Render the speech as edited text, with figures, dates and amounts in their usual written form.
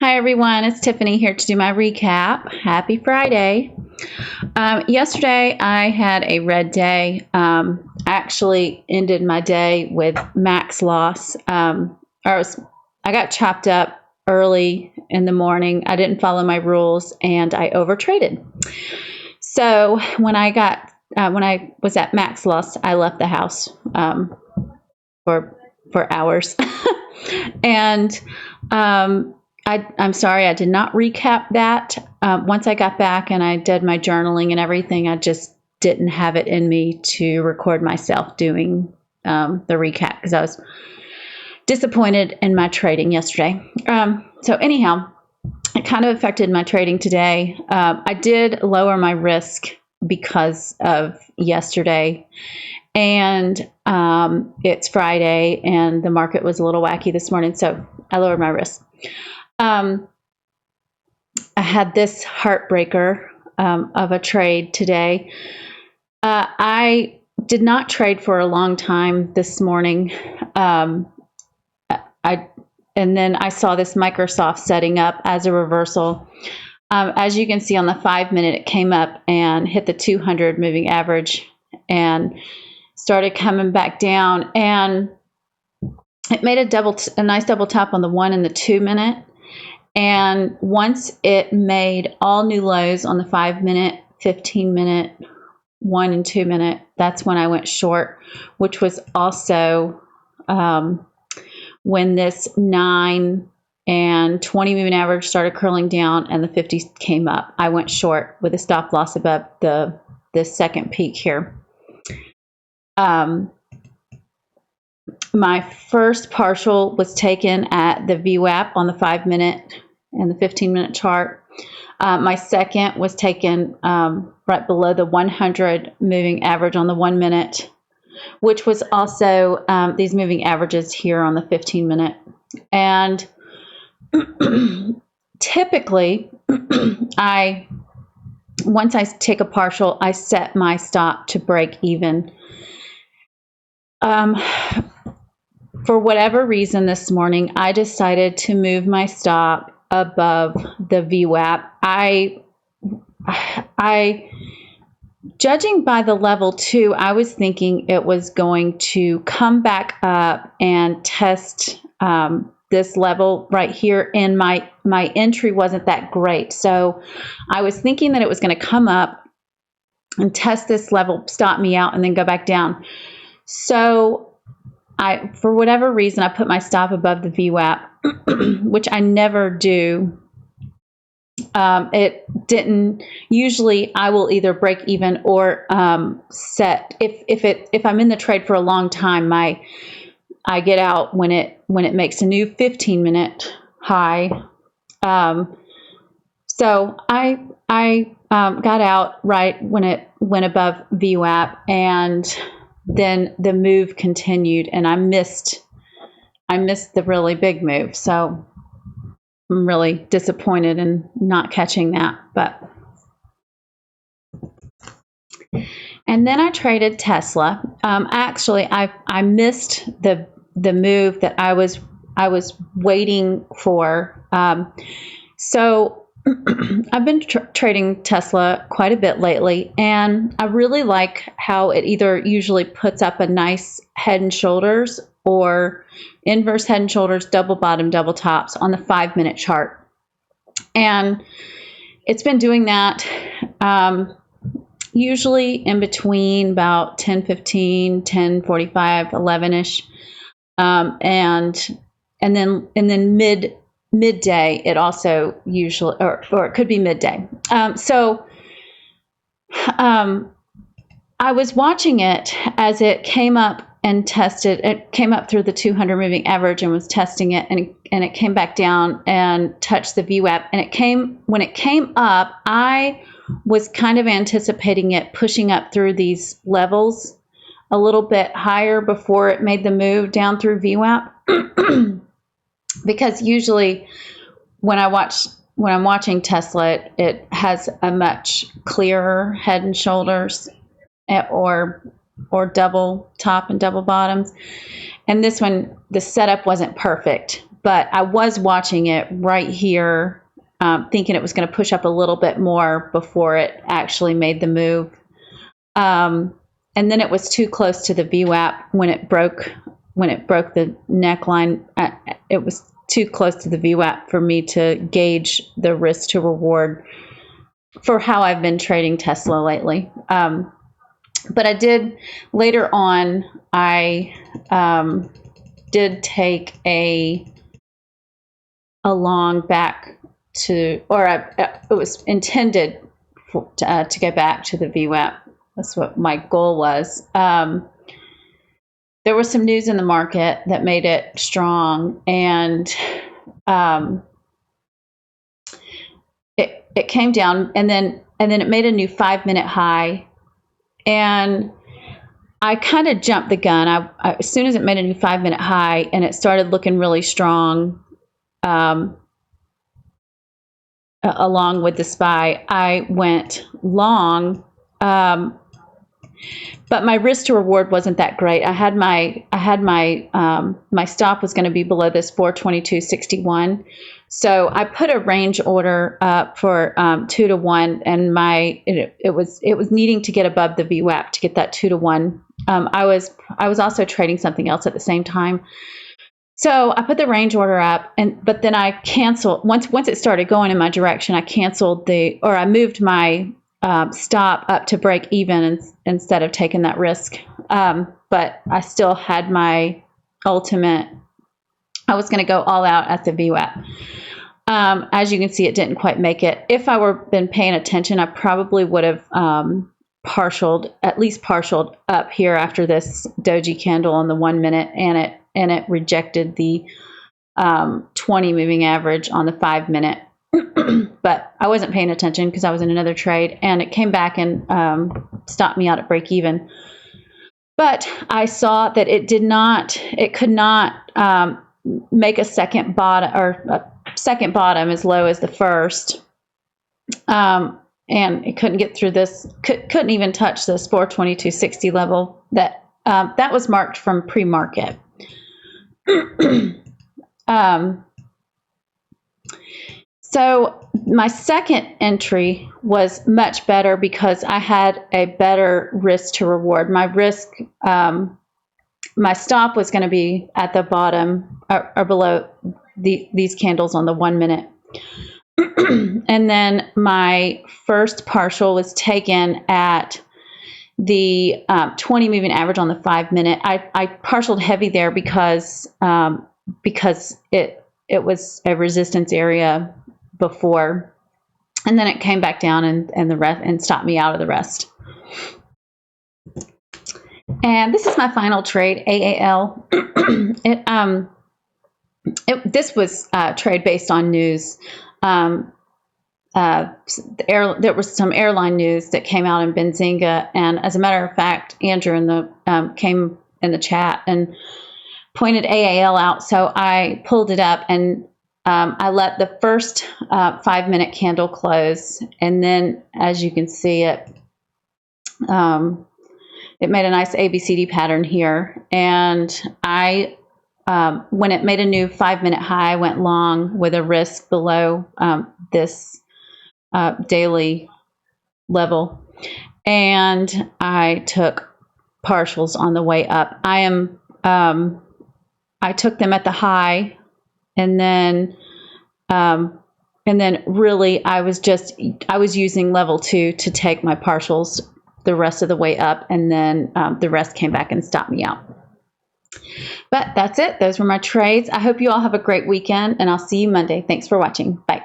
Hi, everyone. It's Tiffany here to do my recap. Happy Friday. Yesterday, I had a red day. I actually ended my day with max loss. I got chopped up early in the morning. I didn't follow my rules, and I overtraded. So when I was at max loss, I left the house for hours, and I'm sorry I did not recap that. Once I got back and I did my journaling and everything, I just didn't have it in me to record myself doing the recap because I was disappointed in my trading yesterday. So anyhow, it kind of affected my trading today. I did lower my risk because of yesterday. And it's Friday and the market was a little wacky this morning, so I lowered my risk. I had this heartbreaker of a trade today. I did not trade for a long time this morning. And then I saw this Microsoft setting up as a reversal. As you can see on the 5-minute, it came up and hit the 200 moving average and started coming back down. And it made a nice double tap on the 1 and the 2-minute. And once it made all new lows on the 5-minute, 15-minute, 1 and 2-minute, that's when I went short, which was also when this 9 and 20 moving average started curling down and the 50 came up. I went short with a stop loss above the second peak here. My first partial was taken at the VWAP on the 5-minute and the 15-minute chart. My second was taken right below the 100 moving average on the 1-minute, which was also these moving averages here on the 15-minute. And typically, once I take a partial, I set my stop to break even. For whatever reason this morning, I decided to move my stop above the VWAP. I judging by the level 2, I was thinking it was going to come back up and test this level right here, and my entry wasn't that great. So I was thinking that it was going to come up and test this level, stop me out, and then go back down. So for whatever reason, I put my stop above the VWAP, which I never do. It didn't. Usually, I will either break even or set. If I'm in the trade for a long time, I get out when it makes a new 15-minute high. So I got out right when it went above VWAP, and then the move continued, and I missed the really big move. So I'm really disappointed in not catching that. And then I traded Tesla. Actually, I missed the move that I was waiting for. So I've been trading Tesla quite a bit lately, and I really like how it either usually puts up a nice head and shoulders or inverse head and shoulders, double bottom, double tops on the 5-minute chart. And it's been doing that usually in between about 10:15, 10:45, 11ish, and then midday, it also usually, or it could be midday. So I was watching it as it came up and tested. It came up through the 200 moving average and was testing it, and it came back down and touched the VWAP. And when it came up, I was kind of anticipating it pushing up through these levels a little bit higher before it made the move down through VWAP. Because usually when I'm watching Tesla, it has a much clearer head and shoulders or double top and double bottoms. And this one, the setup wasn't perfect. but I was watching it right here, thinking it was going to push up a little bit more before it actually made the move. And then it was too close to the VWAP when it broke the neckline. It was too close to the VWAP for me to gauge the risk to reward for how I've been trading Tesla lately. But I did later on, I did take a long back to, or it was intended to go back to the VWAP. That's what my goal was. There was some news in the market that made it strong, and it came down, and then it made a new 5-minute high, and I kind of jumped the gun. I as soon as it made a new 5-minute high and it started looking really strong, along with the SPY, I went long. But my risk to reward wasn't that great. I had my my stop was going to be below this 422.61. So I put a range order up for 2 to 1, and it was needing to get above the VWAP to get that 2 to 1. I was also trading something else at the same time. So I put the range order up, but then I canceled once it started going in my direction. I moved my stop up to break even instead of taking that risk. But I still had my ultimate. I was going to go all out at the VWAP. As you can see, it didn't quite make it. If I were been paying attention, I probably would have at least partialed up here after this doji candle on the 1 minute, and it rejected the 20 moving average on the 5 minute. But I wasn't paying attention because I was in another trade, and it came back and stopped me out at break even. But I saw that it could not make a second bottom, or a second bottom as low as the first. And it couldn't get through this, couldn't even touch this 422.60 level that was marked from pre-market. So my second entry was much better because I had a better risk to reward. My risk, my stop was going to be at the bottom or below these candles on the 1 minute. And then my first partial was taken at the 20 moving average on the 5 minute. I partialed heavy there because it was a resistance area before, and then it came back down and stopped me out of the rest. And this is my final trade, AAL. This was a trade based on news. There was some airline news that came out in Benzinga, and as a matter of fact, Andrew came in the chat and pointed AAL out. So I pulled it up, and I let the first 5 minute candle close, and then as you can see, it made a nice ABCD pattern here, and when it made a new 5 minute high, I went long with a risk below this daily level, and I took partials on the way up. I took them at the high, and then really I was using level 2 to take my partials the rest of the way up, and then the rest came back and stopped me out. But that's it. Those were my trades. I hope you all have a great weekend, and I'll see you Monday. Thanks for watching. Bye.